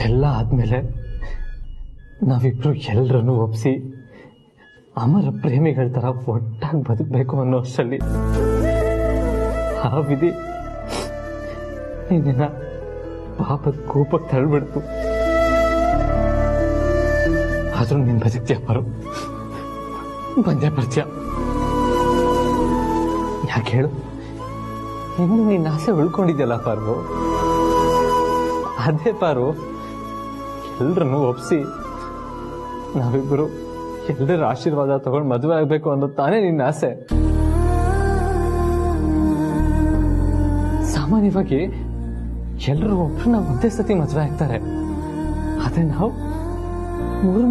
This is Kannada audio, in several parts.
ಇಷ್ಟೆಲ್ಲ ಆದ್ಮೇಲೆ ನಾವಿಬ್ರು ಎಲ್ಲರನ್ನೂ ಒಪ್ಸಿ ಅಮರ ಪ್ರೇಮಿಗಳ ತರ ಒಟ್ಟಾಗಿ ಬದುಕಬೇಕು ಅನ್ನೋ ಅಷ್ಟರಲ್ಲಿ ಆ ವಿಧಿ ನಿನ್ನ ಪಾಪದ ಕೂಪಕ್ಕೆ ತಳ್ಬಿಡ್ತು. ಆದ್ರೂ ನೀನ್ ಬದುಕ್ತೀಯ ಪರು, ಬಂದೇ ಬರ್ತೀಯ. ಯಾಕೆ ಹೇಳು, ಇನ್ನು ನಿನ್ನ ಆಸೆ ಉಳ್ಕೊಂಡಿದ್ಯಲ್ಲ ಪಾರು. ಅದೇ ಪಾರು, ಎಲ್ರನ್ನೂ ಒಪ್ಸಿ ನಾವಿಬ್ಬರು ಎಲ್ಲರ ಆಶೀರ್ವಾದ ತಗೊಂಡು ಮದುವೆ ಆಗ್ಬೇಕು ಅನ್ನೋದು ತಾನೇ ನಿನ್ನ ಆಸೆ. ಸಾಮಾನ್ಯವಾಗಿ ಎಲ್ಲರೂ ಒಬ್ರನ್ನ ಒಂದೇ ಸತಿ ಮದುವೆ ಆಗ್ತಾರೆ, ಆದ್ರೆ ನಾವು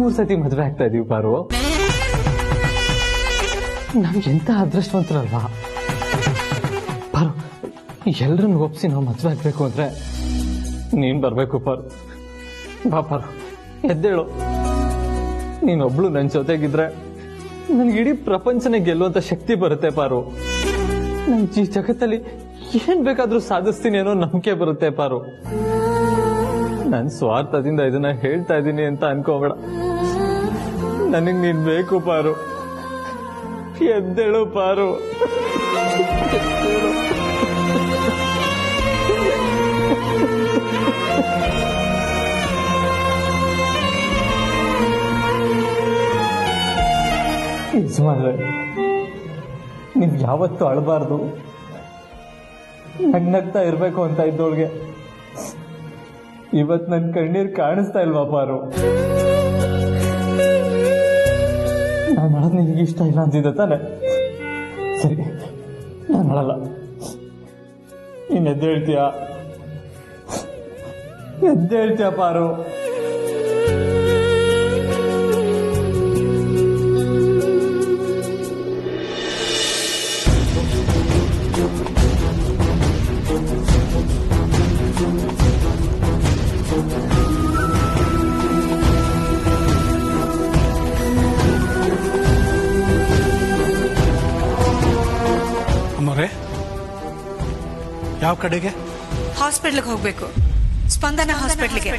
ಮೂರ್ ಸತಿ ಮದುವೆ ಆಗ್ತಾ ಇದೀವಿ ಪಾರು. ನಮ್ಗೆ ಎಂತ ಅದೃಷ್ಟವಂತರಲ್ವಾ ಪಾರು. ಎಲ್ರನ್ನು ಒಪ್ಸಿ ನಾವು ಮದುವೆ ಆಗ್ಬೇಕು ಅಂದ್ರೆ ನೀನ್ ಬರ್ಬೇಕು ಪಾರು. ಬಾ ಪಾರು, ಎದ್ದೇಳು. ನೀನೊಬ್ಳು ನನ್ನ ಜೊತೆಗಿದ್ರೆ ನನ್ಗೆ ಇಡೀ ಪ್ರಪಂಚನೇ ಗೆಲ್ಲುವಂತ ಶಕ್ತಿ ಬರುತ್ತೆ ಪಾರು. ನನ್ ಈ ಜಗತ್ತಲ್ಲಿ ಏನ್ ಬೇಕಾದ್ರೂ ಸಾಧಿಸ್ತೀನಿ ಅನ್ನೋ ನಂಬಿಕೆ ಬರುತ್ತೆ ಪಾರು. ನನ್ ಸ್ವಾರ್ಥದಿಂದ ಇದನ್ನ ಹೇಳ್ತಾ ಇದ್ದೀನಿ ಅಂತ ಅನ್ಕೋಬೇಡ. ನನಗ್ ನೀನ್ ಬೇಕು ಪಾರು. ಎದ್ದೇಳು ಪಾರು. ಯಜಮಾನ್ರೆ, ನೀವ್ ಯಾವತ್ತೂ ಅಳಬಾರ್ದು, ನಗ್ನಗ್ತಾ ಇರ್ಬೇಕು ಅಂತ ಇದ್ದೋಳ್ಗೆ ಇವತ್ ನನ್ ಕಣ್ಣೀರ್ ಕಾಣಿಸ್ತಾ ಇಲ್ವಾ ಪಾರು? ನಾನು ಅಳದ್ ನಿನಗೆ ಇಷ್ಟ ಇಲ್ಲ ಅಂತಿದ್ದೆ ತಾನೆ? ಸರಿ, ನಾನು ಅಳಲ್ಲ. ನೀನ್ ಎದ್ದೇಳ್ತೀಯ ಪಾರು? ಯಾವ ಕಡೆಗೆ? ಹಾಸ್ಪಿಟ್ಲ್ಗೆ ಹೋಗ್ಬೇಕು, ಸ್ಪಂದನ ಹಾಸ್ಪಿಟ್ಲ್ಗೆ.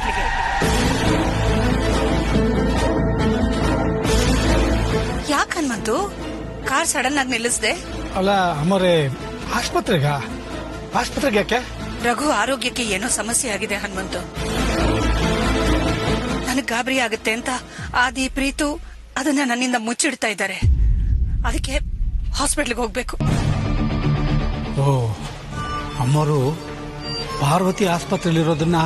ಯಾಕೆ ಹನುಮಂತು ಕಾರ್ ಸಡನ್ ಆಗಿ ನಿಲ್ಲಿಸ್ದೆ? ಅಲ್ಲ ಅಮ್ಮರೇ, ಆಸ್ಪತ್ರೆಗೆ ಯಾಕೆ? ರಘು ಆರೋಗ್ಯಕ್ಕೆ ಏನೋ ಸಮಸ್ಯೆ ಆಗಿದೆ ಹನುಮಂತು. ನನಗ್ ಗಾಬರಿ ಆಗುತ್ತೆ ಅಂತ ಆದಿ ಪ್ರೀತು ಅದನ್ನ ನನ್ನಿಂದ ಮುಚ್ಚಿಡ್ತಾ ಇದ್ದಾರೆ. ಅದಕ್ಕೆ ಹಾಸ್ಪಿಟ್ಲ್ಗೆ ಹೋಗ್ಬೇಕು. ಓ, ಅಮ್ಮರು ಪಾರ್ವತಿ ಆಸ್ಪತ್ರೆಯಲ್ಲಿರೋದನ್ನ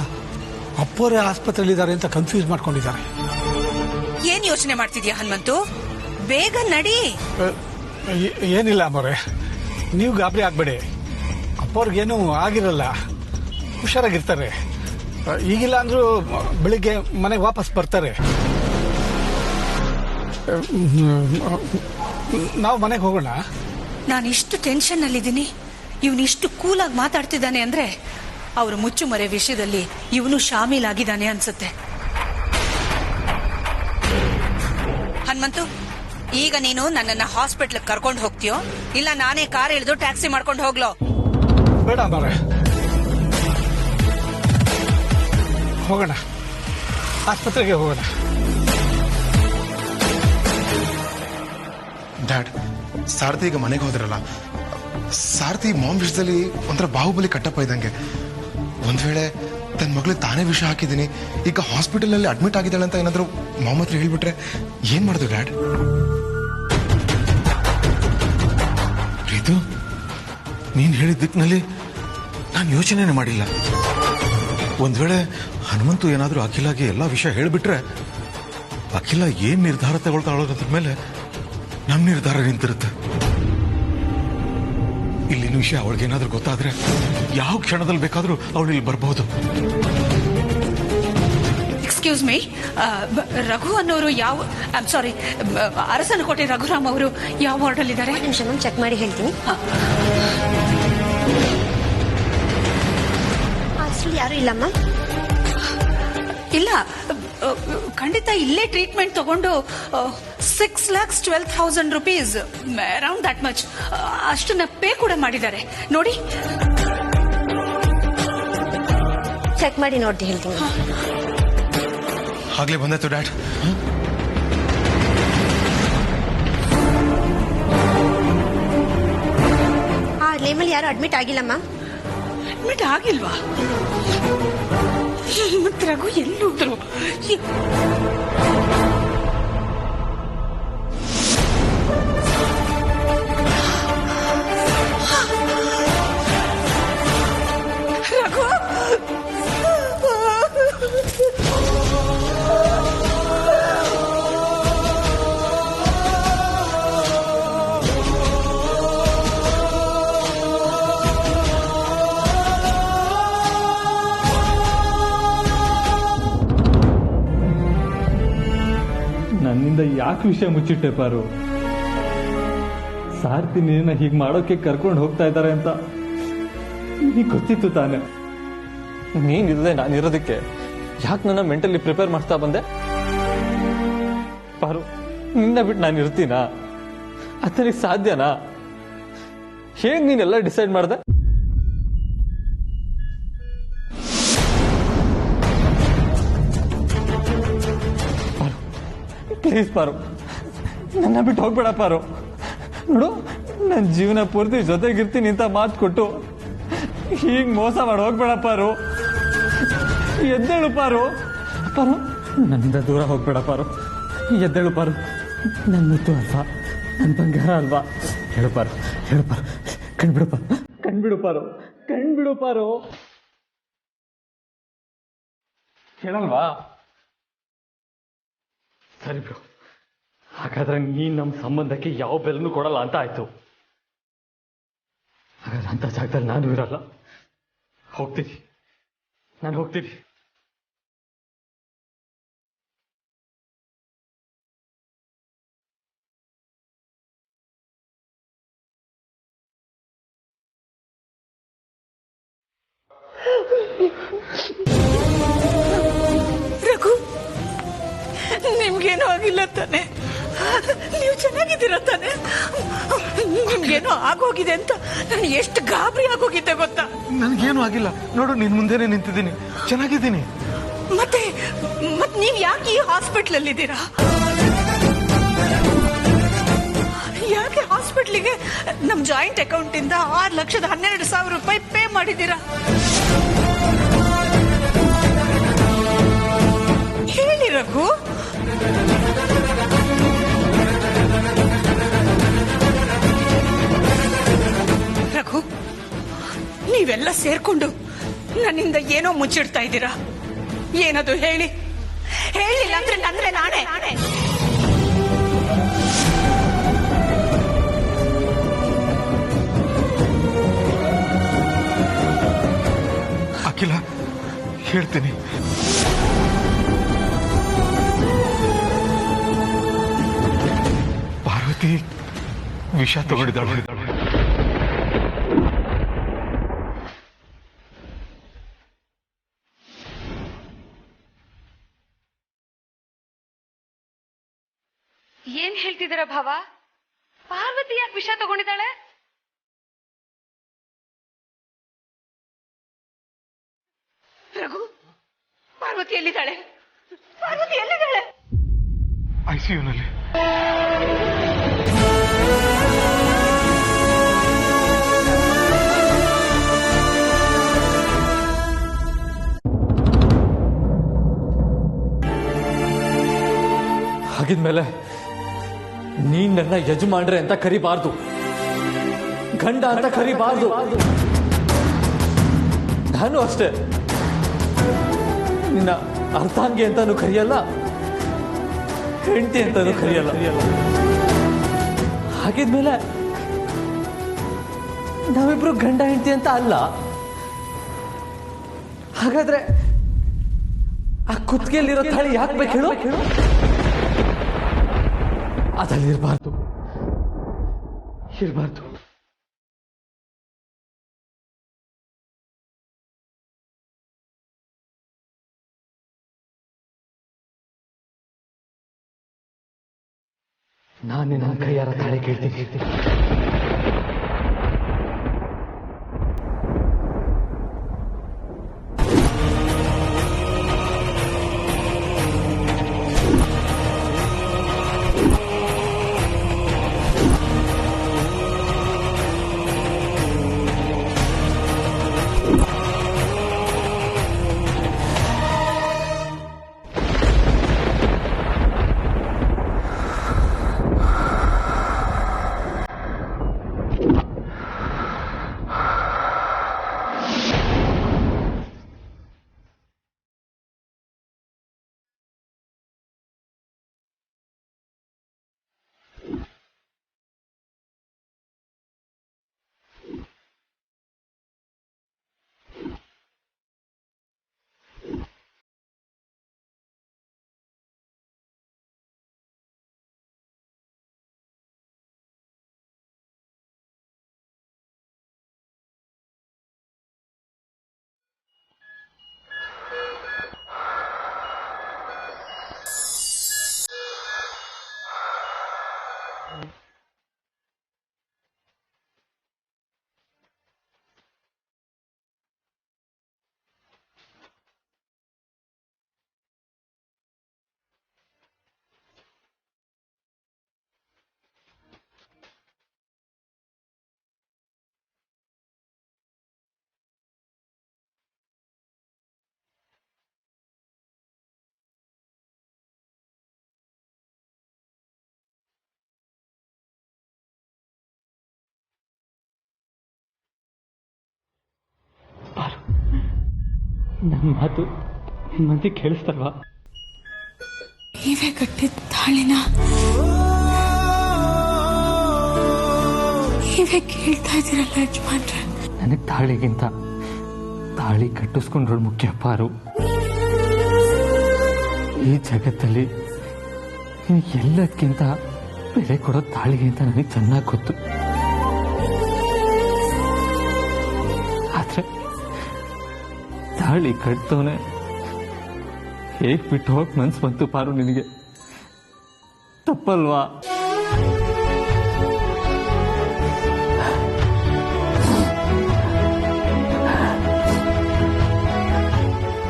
ಅಪ್ಪೋರೆ ಆಸ್ಪತ್ರೆಯಲ್ಲಿದ್ದಾರೆ ಅಂತ ಕನ್ಫ್ಯೂಸ್ ಮಾಡ್ಕೊಂಡಿದ್ದಾರೆ. ಏನ್ ಯೋಚನೆ ಮಾಡ್ತಿದ್ಯಾ ಹನುಮಂತು? ಬೇಗ ನಡಿ. ಏನಿಲ್ಲ ಅಮ್ಮರೇ, ನೀವು ಗಾಬರಿ ಆಗ್ಬೇಡಿ. ಅಪ್ಪವ್ರಿಗೇನು ಆಗಿರಲ್ಲ, ಹುಷಾರಾಗಿರ್ತಾರೆ. ಈಗಿಲ್ಲ ಅಂದ್ರೂ ಬೆಳಿಗ್ಗೆ ಮನೆಗೆ ವಾಪಸ್ ಬರ್ತಾರೆ. ನಾವು ಮನೆಗೆ ಹೋಗೋಣ. ನಾನು ಇಷ್ಟು ಟೆನ್ಷನ್ ನಲ್ಲಿದ್ದೀನಿ, ಇವನಿಷ್ಟು ಕೂಲಾಗಿ ಮಾತಾಡ್ತಿದ್ದಾನೆ ಅಂದ್ರೆ ಅವರು ಮುಚ್ಚುಮರೆ ವಿಷಯದಲ್ಲಿ ಇವನು ಶಾಮೀಲಾಗಿದ್ದಾನೆ ಅನ್ಸುತ್ತೆ. ಹನುಮಂತು, ಈಗ ನೀನು ನನ್ನನ್ನ ಹಾಸ್ಪಿಟ್ಲ್ ಕರ್ಕೊಂಡು ಹೋಗ್ತೀಯೋ ಇಲ್ಲ ನಾನೇ ಕಾರ್ ಇಳಿದು ಟ್ಯಾಕ್ಸಿ ಮಾಡ್ಕೊಂಡು ಹೋಗ್ಲೋ? ಬೇಡ ಮಾರೆ, ಹೋಗೋಣ, ಆಸ್ಪತ್ರೆಗೆ ಹೋಗೋಣ. ಡ್ಯಾಡ್, ಸಾರಥಿ ಈಗ ಮನೆಗೆ ಹೋದ್ರಲ್ಲ, ಸಾರಥಿ ಮಾಮ್ ವಿಷಯದಲ್ಲಿ ಒಂಥರ ಬಾಹುಬಲಿ ಕಟ್ಟಪ್ಪ ಇದ್ದಂಗೆ. ಒಂದ್ ವೇಳೆ ತನ್ನ ಮಗಳಿಗೆ ತಾನೇ ವಿಷ ಹಾಕಿದ್ದೀನಿ, ಈಗ ಹಾಸ್ಪಿಟಲ್ ಅಲ್ಲಿ ಅಡ್ಮಿಟ್ ಆಗಿದ್ದಾಳೆ ಅಂತ ಏನಾದ್ರು ಮಾಮ್ ಹತ್ರ ಹೇಳ್ಬಿಟ್ರೆ ಏನ್ ಮಾಡುದು ಡ್ಯಾಡ್? ಪ್ರೀತು, ನೀನ್ ಹೇಳಿದ ದಿಕ್ಕಿನಲ್ಲಿ ನಾನು ಯೋಚನೆ ಮಾಡಿಲ್ಲ. ಒಂದ್ ವೇಳೆ ಹನುಮಂತು ಏನಾದ್ರೂ ಅಖಿಲಾಗೆ ಎಲ್ಲಾ ವಿಷಯ ಹೇಳ್ಬಿಟ್ರೆ ಅಖಿಲ ಏನ್ ನಿರ್ಧಾರ ತಗೊಳ್ತಾಳೋದ್ರ ಮೇಲೆ ನಮ್ ನಿರ್ಧಾರ ನಿಂತಿರುತ್ತೆ. ಇಲ್ಲಿನ ವಿಷಯ ಅವಳಿಗೇನಾದ್ರೂ ಗೊತ್ತಾದ್ರೆ ಯಾವ ಕ್ಷಣದಲ್ಲಿ ಬೇಕಾದ್ರೂ ಅವಳು ಇಲ್ಲಿ ಬರಬಹುದು. ಎಕ್ಸ್ಕ್ಯೂಸ್ ಮೀ, ರಘು ಅನ್ನೋರು ಯಾವ, ಐಮ್ ಸಾರಿ, ಅರಸನಕೋಟೆ ರಘುರಾಮ್ ಅವರು ಯಾವ ವಾರ್ಡ್ ಇದ್ದಾರೆ? ನಿಮಿಷ ಮ್ಯಾಮ್, ಚೆಕ್ ಮಾಡಿ ಹೇಳ್ತೀನಿ. ಹಾಸ್ಟೆಲ್ ಯಾರು ಇಲ್ಲ ಮ್ಯಾಮ್? ಇಲ್ಲ, ಖಂಡಿತ ಇಲ್ಲೇ ಟ್ರೀಟ್ಮೆಂಟ್ ತಗೊಂಡು 6,12,000 rupees, ಅರೌಂಡ್ ದಟ್ ಮಚ್ ಅಷ್ಟನ್ನ ಪೇ ಕೂಡ ಮಾಡಿದ್ದಾರೆ ನೋಡಿ. ಚೆಕ್ ಮಾಡಿ ನೋಡಿ ಹೇಳ್ತೀನಿ. ಆಗ್ಲೇ ಬಂದಾಯ್ತು ಡ್ಯಾಡ್. ಆ ಲೇಮಲ್ಲಿ ಯಾರು ಅಡ್ಮಿಟ್ ಆಗಿಲ್ಲ ಮ್ಯಾಮ್. ಅಡ್ಮಿಟ್ ಆಗಿಲ್ವಾ? ಮತ್ತೆ ರಘು ಎಲ್ಲೋದ್ರು? ರಘು ನನ್ನಿಂದ ಯಾಕೆ ವಿಷಯ ಮುಚ್ಚಿಟ್ಟೆ ಪಾರು? ಸಾರ್ತಿ ನಿನ್ನ ಹೀಗೆ ಮಾಡೋಕೆ ಕರ್ಕೊಂಡು ಹೋಗ್ತಾ ಇದ್ದಾರೆ ಅಂತ ನಿನಗೆ ಗೊತ್ತಿತ್ತು ತಾನೆ. ನೀನಿಲ್ಲದೆ ನಾನಿರೋದಕ್ಕೆ ಯಾಕೆ ನನ್ನ ಮೆಂಟಲಿ ಪ್ರಿಪೇರ್ ಮಾಡ್ತಾ ಬಂದೆ? ಪಾರು, ನಿನ್ನ ಬಿಟ್ಟು ನಾನು ಇರ್ತೀನಾ? ಅದನಿಗೆ ಸಾಧ್ಯನಾ? ಹೇಗ್ ನೀನೆಲ್ಲ ಡಿಸೈಡ್ ಮಾಡ್ದೆ? ಪ್ಲೀಸ್ ಪಾರು, ನನ್ನ ಬಿಟ್ಟು ಹೋಗ್ಬೇಡ ಪಾರು. ನೋಡು, ನನ್ನ ಜೀವನ ಪೂರ್ತಿ ಜೊತೆಗಿರ್ತೀನಿ ಅಂತ ಮಾತು ಕೊಟ್ಟು ಹೀಗೆ ಮೋಸ ಮಾಡಿ ಹೋಗ್ಬೇಡ ಪಾರು. ಎದ್ದೇಳು ಪಾರು. ಪಾರು, ನನ್ನಿಂದ ದೂರ ಹೋಗ್ಬೇಡ ಪಾರು. ಎದ್ದೇಳು ಪಾರು. ನನ್ನ ಮುತ್ತು ಅಲ್ವಾ, ನನ್ನ ಬಂಗಾರ ಅಲ್ವಾ? ಹೇಳು ಪಾರು, ಹೇಳು ಪಾರು. ಕಣ್ಬಿಡು ಪಾರು, ಕಣ್ಬಿಡು ಪಾರು, ಕಣ್ಬಿಡು ಪಾರು. ಹೇಳಲ್ವಾ? ಸರಿ ಬ್ರೋ, ಹಾಗಾದ್ರೆ ನೀನ್ ನಮ್ಮ ಸಂಬಂಧಕ್ಕೆ ಯಾವ ಬೆಲೆನೂ ಕೊಡಲ್ಲ ಅಂತ ಆಯ್ತು. ಹಾಗಾದ್ರೆ ಅಂತ ಜಾಗದಲ್ಲಿ ನಾನು ಇರಲ್ಲ. ಹೋಗ್ತೀನಿ, ನಾನು ಹೋಗ್ತೀನಿ. ರಘು, ನಿಮ್ಗೇನೋ ಆಗಿಲ್ಲ ತಾನೆ? ನೀವು ಚೆನ್ನಾಗಿದ್ದೀರಾ ತಾನೆ? ನಿಮ್ಗೇನೋ ಆಗೋಗಿದೆ ಅಂತ ನಾನು ಎಷ್ಟು ಗಾಬರಿ ಆಗೋಗಿದ್ದೆ ಗೊತ್ತಾ? ನನಗೇನು ಆಗಿಲ್ಲ ನೋಡು, ನಿನ್ ಮುಂದೆನೆ ನಿಂತಿದ್ದೀನಿ, ಚೆನ್ನಾಗಿದ್ದೀನಿ. ಮತ್ತೆ ನೀವ್ ಯಾಕೆ ಈ ಹಾಸ್ಪಿಟಲ್ ಅಲ್ಲಿ ಇದ್ದೀರಾ? ಯಾಕೆ ಹಾಸ್ಪಿಟ್ಲಿಗೆ ನಮ್ ಜಾಯಿಂಟ್ ಅಕೌಂಟ್ ಇಂದ 6,12,000 ರೂಪಾಯಿ ಪೇ ಮಾಡಿದ್ದೀರಾ? ಹೇಳಿ ರಘು. ರಘು, ನೀವೆಲ್ಲ ಸೇರ್ಕೊಂಡು ನನ್ನಿಂದ ಏನೋ ಮುಚ್ಚಿಡ್ತಾ ಇದ್ದೀರಾ. ಏನದು ಹೇಳಿ. ಹೇಳಿಲ್ಲ ಅಂದ್ರೆ ನಾನೇ ಅಖಿಲ, ಹೇಳ್ತೀನಿ. ಪಾರ್ವತಿ ವಿಷ ತಗೊಂಡಿದ್ದಾಳೆ. ಏನ್ ಹೇಳ್ತಿದ್ದೀರಾ ಭಾವ? ಪಾರ್ವತಿ ಯಾಕೆ ವಿಷ ತಗೊಂಡಿದ್ದಾಳೆ? ರಘು, ಪಾರ್ವತಿ ಎಲ್ಲಿದ್ದಾಳೆ? ಪಾರ್ವತಿ ಎಲ್ಲಿದ್ದಾಳೆ? ಐಸಿಯುನಲ್ಲಿ. ಹಾಗಿದ್ಮೇಲೆ ನೀನ್ ನನ್ನ ಯಜಮಾನ್ರೆ ಅಂತ ಕರಿಬಾರ್ದು, ಗಂಡ ಅಂತ ಕರಿಬಾರ್ದು. ನಾನು ಅಷ್ಟೇ, ನಿನ್ನ ಅರ್ಥಾಂಗಿ ಅಂತಾನು ಕರೆಯಲ್ಲ, ಹೆಂಡತಿ ಅಂತಾನು ಕರೆಯಲ್ಲ. ಹಾಗಿದ್ಮೇಲೆ ನಾವಿಬ್ರು ಗಂಡ ಹೆಂಡತಿ ಅಂತ ಅಲ್ಲ. ಹಾಗಾದ್ರೆ ಆ ಕುತ್ತಿಗೆಯಲ್ಲಿರೋ ತಾಳಿ ಯಾಕೆ ಬೇಕು ಹೇಳು? ಅದಲ್ಲಿ ಇರಬಾರ್ದು. ನಾನು ನನ್ನ ಕೈಯಾರ ತಾಳಿ ಕೇಳ್ತೀನಿ. ನನ್ನ ಮಾತು ಮಂದಿ ಕೇಳಿಸ್ತಲ್ವಾ? ನೀವೇ ಕಟ್ಟಿದ ತಾಳಿನ ನೀವೇ ಕೇಳ್ತಾ ಇದ್ದೀರಲ್ಲ ಯಜಮಾನ್ರೆ. ನನಗೆ ತಾಳಿಗಿಂತ ತಾಳಿ ಕಟ್ಟಿಸ್ಕೊಂಡ್ರು ಮುಖ್ಯ ಪಾರು. ಈ ಜಗತ್ತಲ್ಲಿ ಎಲ್ಲದಕ್ಕಿಂತ ಬೆಲೆ ಕೊಡೋ ತಾಳಿಗೆ ಅಂತ ನನಗೆ ಚೆನ್ನಾಗಿ ಗೊತ್ತು. ಆದ್ರೆ ತಾಳಿ ಕಟ್ತವನೆ ಹೇಗ್ ಬಿಟ್ಟು ಹೋಗಕ್ ಮನ್ಸು ಬಂತು ಪಾರು ನಿನಗೆ? ತಪ್ಪಲ್ವಾ?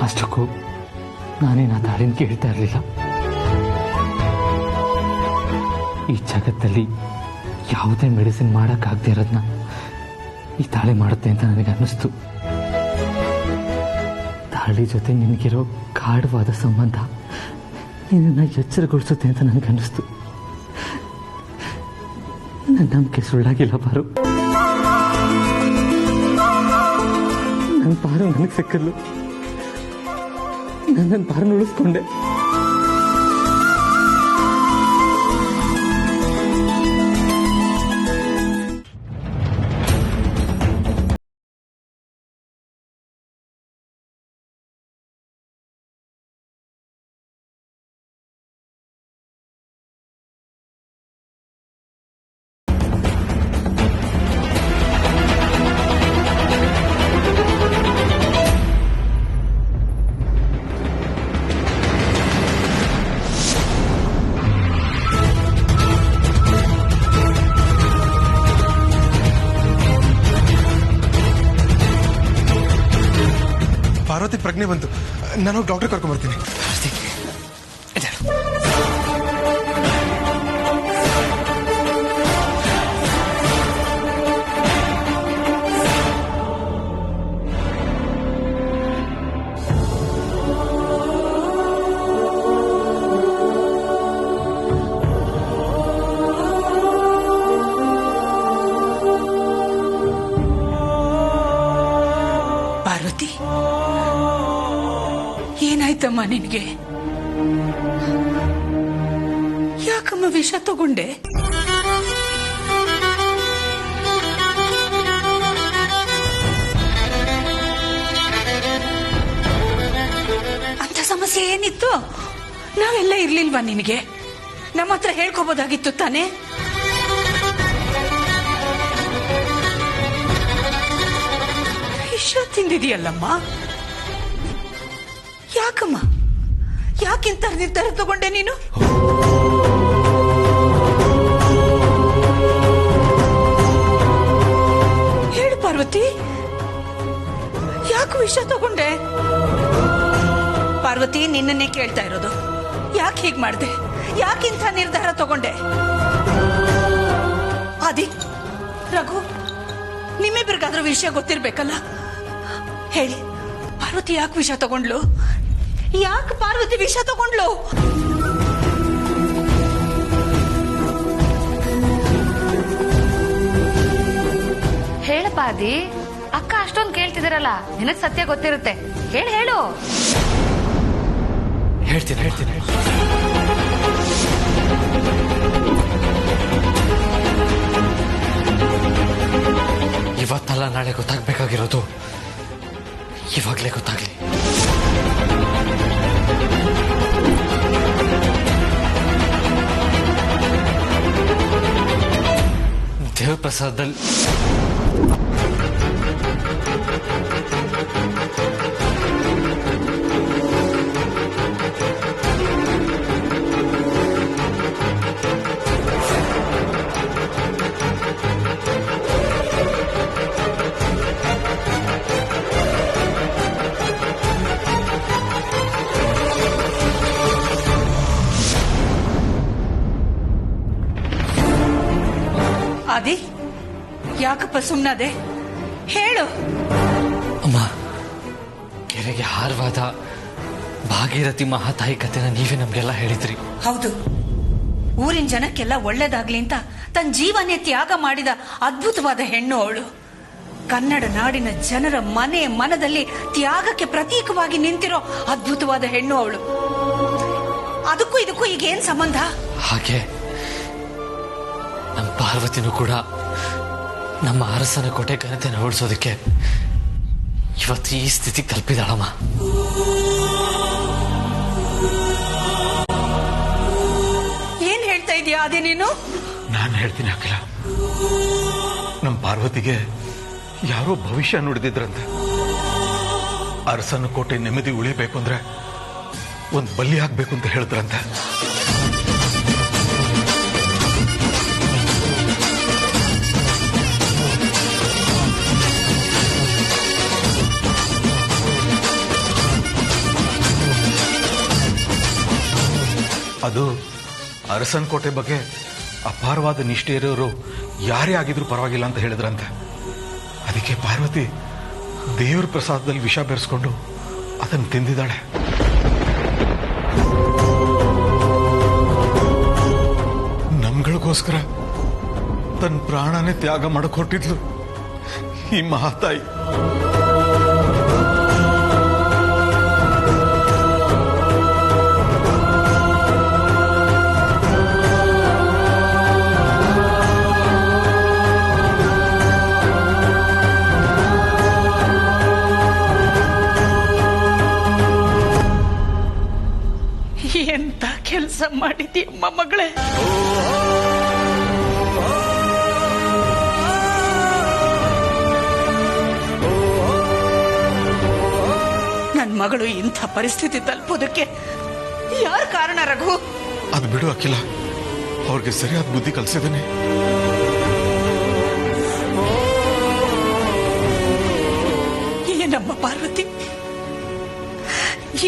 ಅಷ್ಟಕ್ಕೂ ನಾನೇನು ಆ ತಾಳಿನ ಕೇಳ್ತಾ ಇರಲಿಲ್ಲ. ಈ ಜಗತ್ತಲ್ಲಿ ಯಾವುದೇ ಮೆಡಿಸಿನ್ ಮಾಡೋಕ್ಕಾಗದೇ ಇರೋದನ್ನ ಈ ತಾಳಿ ಮಾಡುತ್ತೆ ಅಂತ ನನಗೆ ಅನ್ನಿಸ್ತು. ತಾಳಿ ಜೊತೆ ನಿನಗಿರೋ ಗಾಢವಾದ ಸಂಬಂಧ ನಿನ್ನನ್ನು ಎಚ್ಚರಗೊಳಿಸುತ್ತೆ ಅಂತ ನನಗೆ ಅನ್ನಿಸ್ತು. ನನ್ನ ನಂಬಿಕೆ ಸುಳ್ಳಾಗಿಲ್ಲ ಪಾರು. ನನ್ನ ಪಾರು ನನಗೆ ಸಿಕ್ಕದ್ಲು. ನನ್ನ ಪಾರನ್ನು ಉಳಿಸ್ಕೊಂಡೆ. ಪಾರ್ವತಿ ಪ್ರಜ್ಞೆ ಬಂತು. ನಾನು ಡಾಕ್ಟರ್ ಕರ್ಕೊಂಡ್ ಬರ್ತೀನಿ. ಪಾರ್ವತಿ, ಏನಾಯ್ತಮ್ಮ ನಿನಗೆ? ಯಾಕಮ್ಮ ವಿಷ ತಗೊಂಡೆ? ಅಂತ ಸಮಸ್ಯೆ ಏನಿತ್ತು? ನಾವೆಲ್ಲ ಇರ್ಲಿಲ್ವಾ ನಿನಗೆ? ನಮ್ಮ ಹತ್ರ ಹೇಳ್ಕೋಬೋದಾಗಿತ್ತು ತಾನೇ? ವಿಷ ತಿಂದಿದೆಯಲ್ಲಮ್ಮ. ಯಾಕಮ್ಮ? ಯಾಕಿಂತ ನಿರ್ಧಾರ ತಗೊಂಡೆ ನೀನು? ಹೇಳು ಪಾರ್ವತಿ, ಯಾಕೆ ವಿಷ ತಗೊಂಡೆ? ಪಾರ್ವತಿ, ನಿನ್ನನ್ನೇ ಕೇಳ್ತಾ ಇರೋದು. ಯಾಕೆ ಹೀಗ್ ಮಾಡ್ದೆ? ಯಾಕಿಂತ ನಿರ್ಧಾರ ತಗೊಂಡೆ? ಆದಿ, ರಘು, ನಿಮ್ಮಿಬ್ಬರಿಗಾದ್ರೂ ವಿಷಯ ಗೊತ್ತಿರ್ಬೇಕಲ್ಲ. ಹೇಳಿ, ಪಾರ್ವತಿ ಯಾಕೆ ವಿಷ ತಗೊಂಡ್ಲು? ಯಾಕೆ ಪಾರ್ವತಿ ವಿಷ ತಗೊಂಡ್ಲು? ಹೇಳಪ್ಪ ಆದಿ, ಅಕ್ಕ ಅಷ್ಟೊಂದು ಕೇಳ್ತಿದಾರಲ್ಲ, ನಿನಗ್ ಸತ್ಯ ಗೊತ್ತಿರುತ್ತೆ. ಹೇಳು. ಹೇಳ್ತೀನಿ. ಇವತ್ತಲ್ಲ ನಾಳೆ ಗೊತ್ತಾಗ್ಬೇಕಾಗಿರೋದು ಇವಾಗಲೇ ಗೊತ್ತಾಗ್ಲಿ. ದೇವಪ್ರಸಾದಲ್ಲಿ ಆದಿ, ಯಾಕಪ್ಪ ಸುಮ್ಮನಾದೆ? ಹೇಳು. ಅಮ್ಮ, ಕೆರೆಗೆ ಹಾರವಾದ ಭಾಗೀರಥಿ ಮಹಾತಾಯಿ ಕಥೆನ ನೀವೇ ನಮ್ಗೆಲ್ಲ ಹೇಳಿದ್ರಿ. ಹೌದು, ಊರಿನ ಜನಕ್ಕೆಲ್ಲ ಒಳ್ಳೇದಾಗ್ಲಿ ಅಂತ ತನ್ನ ಜೀವನೇ ತ್ಯಾಗ ಮಾಡಿದ ಅದ್ಭುತವಾದ ಹೆಣ್ಣು ಅವಳು. ಕನ್ನಡ ನಾಡಿನ ಜನರ ಮನದಲ್ಲಿ ತ್ಯಾಗಕ್ಕೆ ಪ್ರತೀಕವಾಗಿ ನಿಂತಿರೋ ಅದ್ಭುತವಾದ ಹೆಣ್ಣು ಅವಳು. ಅದಕ್ಕೂ ಇದಕ್ಕೂ ಈಗ ಏನ್ ಸಂಬಂಧ? ಹಾಗೆ ನಮ್ಮ ಪಾರ್ವತಿನೂ ಕೂಡ ನಮ್ಮ ಅರಸನ ಕೋಟೆ ಘನತೆಯನ್ನು ಉಳಿಸೋದಕ್ಕೆ ಇವತ್ತು ಈ ಸ್ಥಿತಿಗೆ ತಲುಪಿದಾಳಮ್ಮ. ಏನ್ ಹೇಳ್ತಾ ಇದೀಯಾ ಅದೇ ನೀನು? ನಾನು ಹೇಳ್ತೀನಿ ಅಖಿಲ, ನಮ್ಮ ಪಾರ್ವತಿಗೆ ಯಾರೋ ಭವಿಷ್ಯ ನುಡಿದಿದ್ರಂತೆ. ಅರಸನ ಕೋಟೆ ನೆಮ್ಮದಿ ಉಳಿಬೇಕು ಅಂದ್ರೆ ಒಂದು ಬಲಿ ಆಗ್ಬೇಕು ಅಂತ ಹೇಳಿದ್ರಂತೆ. ಅದು ಅರಸನ ಕೋಟೆ ಬಗ್ಗೆ ಅಪಾರವಾದ ನಿಷ್ಠೆ ಇರೋರು ಯಾರೇ ಆಗಿದ್ರು ಪರವಾಗಿಲ್ಲ ಅಂತ ಹೇಳಿದ್ರಂತೆ. ಅದಕ್ಕೆ ಪಾರ್ವತಿ ದೇವ್ರ ಪ್ರಸಾದದಲ್ಲಿ ವಿಷ ಬೆರೆಸ್ಕೊಂಡು ಅದನ್ನು ತಿಂದಿದ್ದಾಳೆ. ನಮ್ಗಳಿಗೋಸ್ಕರ ತನ್ನ ಪ್ರಾಣನೇ ತ್ಯಾಗ ಮಾಡಕ್ ಹೊರಟಿದ್ಲು ಈ ಮಹಾತಾಯಿ. ಎಂತ ಕೆಲಸ ಮಾಡಿದ್ಯಮ್ಮ ಮಗಳೇ. ನನ್ ಮಗಳು ಇಂಥ ಪರಿಸ್ಥಿತಿ ತಲುಪೋದಕ್ಕೆ ಯಾರ ಕಾರಣ ರಘು? ಅದು ಬಿಡು ಅಖಿಲ, ಅವ್ರಿಗೆ ಸರಿಯಾದ ಬುದ್ಧಿ ಕಲಿಸಿದ್ದೀನಿ. ಏನಮ್ಮ ಪಾರ್ವತಿ,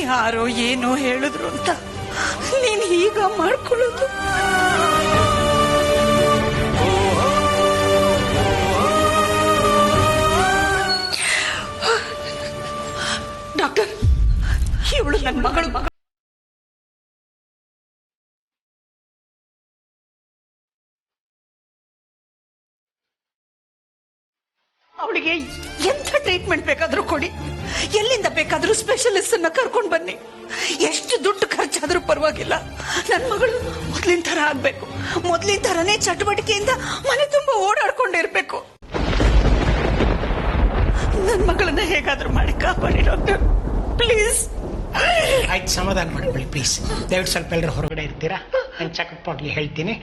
ಯಾರೋ ಏನೋ ಹೇಳಿದ್ರು ಅಂತ ನೀನ್ ಈಗ ಮಾಡ್ಕೊಳ್ಳೋದು? ಡಾಕ್ಟರ್, ಇವಳು ನನ್ನ ಮಗಳು. ಅವಳಿಗೆ ಎಂಥ ಟ್ರೀಟ್ಮೆಂಟ್ ಬೇಕಾದ್ರೂ ಕೊಡಿ, ಎಲ್ಲಿಂದ ಬೇಕಾದ್ರೂ ಸ್ಪೆಷಲಿಸ್ಟ್ ಅನ್ನ ಕರ್ಕೊಂಡು ಬನ್ನಿ, ಎಷ್ಟು ದುಡ್ಡು ಖರ್ಚಾದ್ರೂ ಪರವಾಗಿಲ್ಲ. ನನ್ನ ಮಗಳು ಮೊದ್ಲಿನ ತರ ಆಗ್ಬೇಕು, ಮೊದ್ಲಿನ ತರನೇ ಚಟುವಟಿಕೆಯಿಂದ ಮನೆ ತುಂಬಾ ಓಡಾಡ್ಕೊಂಡಿರ್ಬೇಕು. ನನ್ನ ಮಗಳನ್ನ ಹೇಗಾದ್ರೂ ಮಾಡಿ ಕಾಪಾಡಿ ಡಾಕ್ಟರ್, ಪ್ಲೀಸ್. ಆಯ್ತು, ಸಮಾಧಾನ ಮಾಡ್ಕೊಳ್ಳಿ ಪ್ಲೀಸ್. ದಯವಿಟ್ಟು ಸ್ವಲ್ಪ ಎಲ್ಲರೂ ಹೊರಗಡೆ ಇರ್ತೀರಾ? ನಾನು ಚೆಕಪ್ ಮಾಡ್ಲಿ ಹೇಳ್ತೀನಿ.